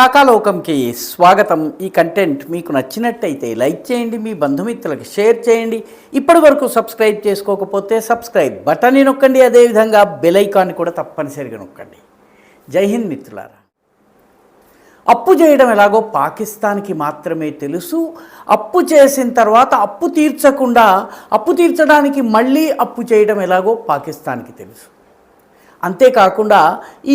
రాకాలోకంకి స్వాగతం. ఈ కంటెంట్ మీకు నచ్చినట్టయితే లైక్ చేయండి, మీ బంధుమిత్రులకు షేర్ చేయండి. ఇప్పటి వరకు సబ్స్క్రైబ్ చేసుకోకపోతే సబ్స్క్రైబ్ బటన్ని నొక్కండి, అదేవిధంగా బెల్ ఐకాన్ని కూడా తప్పనిసరిగా నొక్కండి. జై హింద్ మిత్రులారా. అప్పు చేయడం ఎలాగో పాకిస్తాన్కి మాత్రమే తెలుసు. అప్పు చేసిన తర్వాత అప్పు తీర్చకుండా అప్పు తీర్చడానికి మళ్ళీ అప్పు చేయడం ఎలాగో పాకిస్తాన్కి తెలుసు. అంతేకాకుండా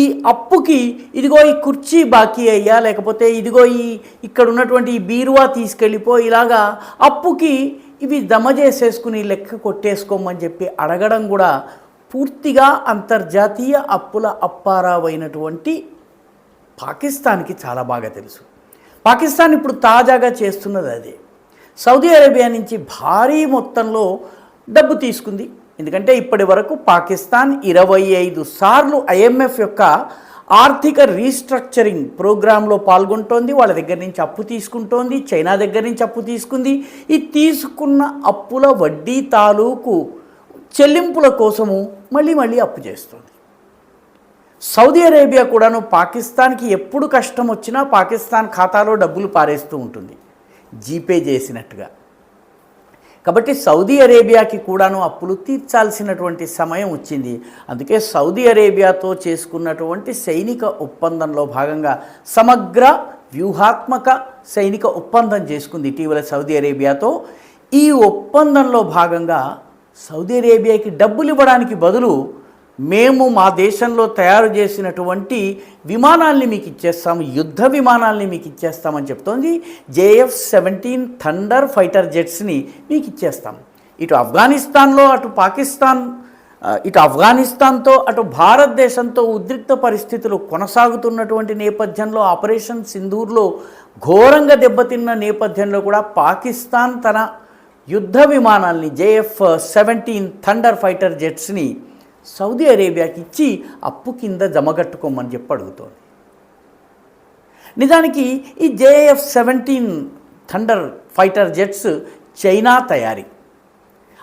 ఈ అప్పుకి ఇదిగో ఈ కుర్చీ బాకీ అయ్యా, లేకపోతే ఇదిగో ఇక్కడ ఉన్నటువంటి ఈ బీరువా తీసుకెళ్ళిపో, ఇలాగా అప్పుకి ఇవి జమ చేసేసుకుని లెక్క కొట్టేసుకోమని చెప్పి అడగడం కూడా పూర్తిగా అంతర్జాతీయ అప్పుల అప్పారావైనటువంటి పాకిస్తాన్కి చాలా బాగా తెలుసు. పాకిస్తాన్ ఇప్పుడు తాజాగా చేస్తున్నది అదే. సౌదీ అరేబియా నుంచి భారీ మొత్తంలో డబ్బు తీసుకుంది. ఎందుకంటే ఇప్పటి వరకు పాకిస్తాన్ 25 సార్లు IMF యొక్క ఆర్థిక రీస్ట్రక్చరింగ్ ప్రోగ్రాంలో పాల్గొంటోంది. వాళ్ళ దగ్గర నుంచి అప్పు తీసుకుంటోంది, చైనా దగ్గర నుంచి అప్పు తీసుకుంది. ఈ తీసుకున్న అప్పుల వడ్డీ తాలూకు చెల్లింపుల కోసము మళ్ళీ అప్పు చేస్తుంది. సౌదీ అరేబియా కూడాను పాకిస్తాన్కి ఎప్పుడు కష్టం వచ్చినా పాకిస్తాన్ ఖాతాలో డబ్బులు పారేస్తూ ఉంటుంది, జీపే చేసినట్టుగా. కాబట్టి సౌదీ అరేబియాకి కూడాను అప్పులు తీర్చాల్సినటువంటి సమయం వచ్చింది. అందుకే సౌదీ అరేబియాతో చేసుకున్నటువంటి సైనిక ఒప్పందంలో భాగంగా సమగ్ర వ్యూహాత్మక సైనిక ఒప్పందం చేసుకుంది ఇటీవల సౌదీ అరేబియాతో. ఈ ఒప్పందంలో భాగంగా సౌదీ అరేబియాకి డబ్బులు ఇవ్వడానికి బదులు మేము మా దేశంలో తయారు చేసినటువంటి విమానాల్ని మీకు ఇచ్చేస్తాము, యుద్ధ విమానాల్ని మీకు ఇచ్చేస్తామని చెప్తోంది. JF-17 థండర్ ఫైటర్ జెట్స్ని మీకు ఇచ్చేస్తాం. ఇటు ఆఫ్ఘనిస్తాన్లో ఇటు ఆఫ్ఘనిస్తాన్తో అటు భారతదేశంతో ఉద్రిక్త పరిస్థితులు కొనసాగుతున్నటువంటి నేపథ్యంలో, ఆపరేషన్ సింధూర్లో ఘోరంగా దెబ్బతిన్న నేపథ్యంలో కూడా పాకిస్తాన్ తన యుద్ధ విమానాల్ని JF-17 థండర్ ఫైటర్ జెట్స్ని సౌదీ అరేబియాకి ఇచ్చి అప్పు కింద జమగట్టుకోమని చెప్పి అడుగుతోంది. నిజానికి ఈ JF-17 thunder fighter jets China తయారీ.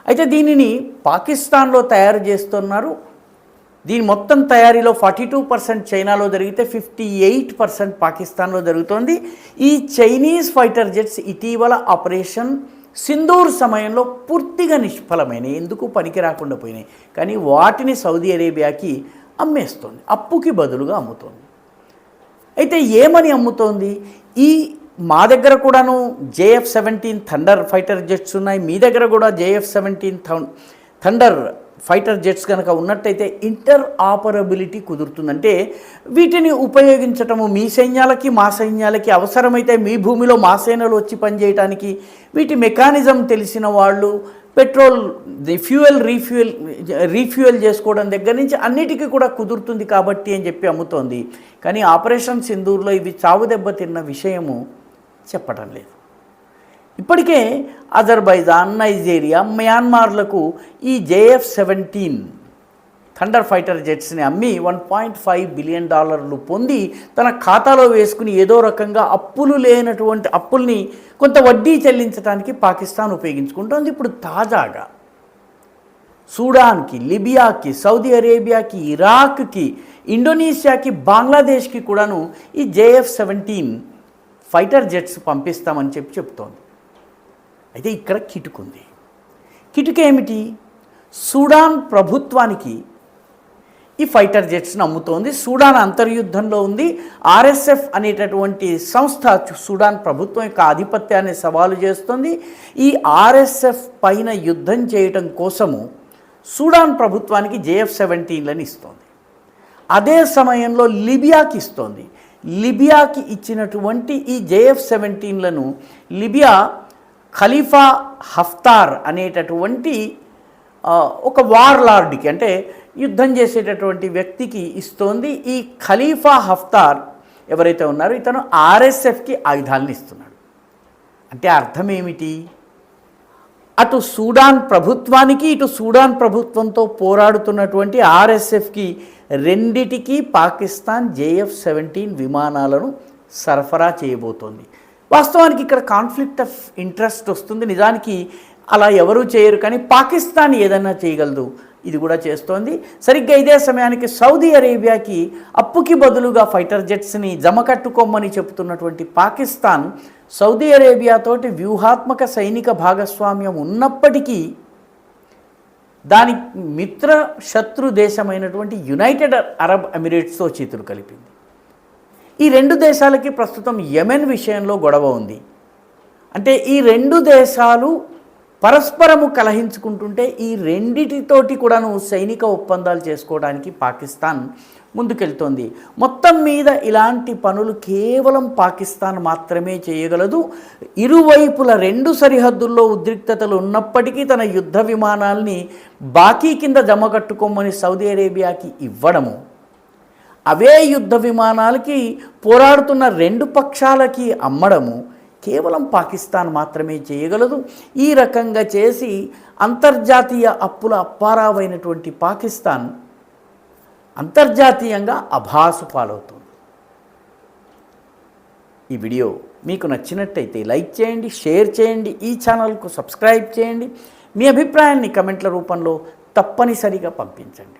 అయితే దీనిని పాకిస్తాన్లో తయారు చేస్తున్నారు. దీని మొత్తం తయారీలో 42% చైనాలో జరిగితే 58% పాకిస్తాన్లో జరుగుతోంది. ఈ చైనీస్ ఫైటర్ జెట్స్ ఇటీవల ఆపరేషన్ సింధూర్ సమయంలో పూర్తిగా నిష్ఫలమైనవి, ఎందుకు పనికి రాకుండా పోయినాయి. కానీ వాటిని సౌదీ అరేబియాకి అమ్మేస్తోంది, అప్పుకి బదులుగా అమ్ముతోంది. అయితే ఏమని అమ్ముతోంది? మా దగ్గర కూడాను JF-17 థండర్ ఫైటర్ జెట్స్ ఉన్నాయి, మీ దగ్గర కూడా JF-17 థండర్ ఫైటర్ జెట్స్ కనుక ఉన్నట్టయితే ఇంటర్ ఆపరబిలిటీ కుదురుతుందంటే వీటిని ఉపయోగించటము మీ సైన్యాలకి మా సైన్యాలకి, అవసరమైతే మీ భూమిలో మా సేనలు వచ్చి పనిచేయడానికి వీటి మెకానిజం తెలిసిన వాళ్ళు, పెట్రోల్ ఫ్యూయల్ రీఫ్యూయల్ చేసుకోవడం దగ్గర నుంచి అన్నిటికీ కూడా కుదురుతుంది కాబట్టి అని చెప్పి అమ్ముతోంది. కానీ ఆపరేషన్ సింధూర్లో ఇవి చావు దెబ్బతిన్న విషయము చెప్పటం లేదు. ఇప్పటికే అజర్బైజాన్, నైజీరియా, మయన్మార్లకు ఈ JF-17 థండర్ ఫైటర్ జెట్స్ని అమ్మి $1.5 బిలియన్ పొంది తన ఖాతాలో వేసుకుని ఏదో రకంగా అప్పుల్ని కొంత వడ్డీ చెల్లించడానికి పాకిస్తాన్ ఉపయోగించుకుంటోంది. ఇప్పుడు తాజాగా సూడాన్కి, లిబియాకి, సౌదీ అరేబియాకి, ఇరాక్కి, ఇండోనేషియాకి, బంగ్లాదేశ్కి కూడాను ఈ JF-17 ఫైటర్ జెట్స్ పంపిస్తామని చెప్తోంది. అయితే ఇక్కడ కిటుకుంది. కిటుకేమిటి? సూడాన్ ప్రభుత్వానికి ఈ ఫైటర్ జెట్స్ని అమ్ముతోంది. సూడాన్ అంతర్యుద్ధంలో ఉంది. RSF అనేటటువంటి సంస్థ సూడాన్ ప్రభుత్వం యొక్క ఆధిపత్యాన్ని సవాలు చేస్తుంది. ఈ RSF పైన యుద్ధం చేయటం కోసము సూడాన్ ప్రభుత్వానికి JF-17లను ఇస్తోంది. అదే సమయంలో లిబియాకి ఇస్తోంది. లిబియాకి ఇచ్చినటువంటి ఈ JF-17లను లిబియా ఖలీఫా హఫ్తార్ అనేటటువంటి ఒక వార్లార్డ్కి, అంటే యుద్ధం చేసేటటువంటి వ్యక్తికి ఇస్తోంది. ఈ ఖలీఫా హఫ్తార్ ఎవరైతే ఉన్నారో ఇతను RSFకి ఆయుధాలను ఇస్తున్నాడు. అంటే అర్థం ఏమిటి? అటు సూడాన్ ప్రభుత్వానికి, ఇటు సూడాన్ ప్రభుత్వంతో పోరాడుతున్నటువంటి RSFకి రెండిటికి పాకిస్తాన్ JF-17 విమానాలను సరఫరా చేయబోతోంది. వాస్తవానికి ఇక్కడ కాన్ఫ్లిక్ట్ ఆఫ్ ఇంట్రెస్ట్ వస్తుంది. నిజానికి అలా ఎవరూ చేయరు, కానీ పాకిస్తాన్ ఏదైనా చేయగలదు. ఇది కూడా చేస్తోంది. సరిగ్గా ఇదే సమయానికి సౌదీ అరేబియాకి అప్పుకి బదులుగా ఫైటర్ జెట్స్ని జమ కట్టుకోమని చెబుతున్నటువంటి పాకిస్తాన్ సౌదీ అరేబియాతోటి వ్యూహాత్మక సైనిక భాగస్వామ్యం ఉన్నప్పటికీ దాని మిత్ర శత్రు దేశమైనటువంటి యునైటెడ్ అరబ్ ఎమిరేట్స్తో చేతులు కలిపింది. ఈ రెండు దేశాలకి ప్రస్తుతం యెమెన్ విషయంలో గొడవ ఉంది. అంటే ఈ రెండు దేశాలు పరస్పరము కలహించుకుంటుంటే ఈ రెండిటితోటి కూడాను సైనిక ఒప్పందాలు చేసుకోవడానికి పాకిస్తాన్ ముందుకెళ్తోంది. మొత్తం మీద ఇలాంటి పనులు కేవలం పాకిస్తాన్ మాత్రమే చేయగలదు. ఇరువైపుల రెండు సరిహద్దుల్లో ఉద్రిక్తతలు ఉన్నప్పటికీ తన యుద్ధ విమానాల్ని బాకీ కింద జమ కట్టుకోమని సౌదీ అరేబియాకి ఇవ్వడము, అవే యుద్ధ విమానాలకి పోరాడుతున్న రెండు పక్షాలకి అమ్మడము కేవలం పాకిస్తాన్ మాత్రమే చేయగలదు. ఈ రకంగా చేసి అంతర్జాతీయ అప్పుల అప్పారావైనటువంటి పాకిస్తాన్ అంతర్జాతీయంగా అభాసు పాలవుతుంది. ఈ వీడియో మీకు నచ్చినట్టయితే లైక్ చేయండి, షేర్ చేయండి, ఈ ఛానల్కు సబ్స్క్రైబ్ చేయండి. మీ అభిప్రాయాన్ని కమెంట్ల రూపంలో తప్పనిసరిగా పంపించండి.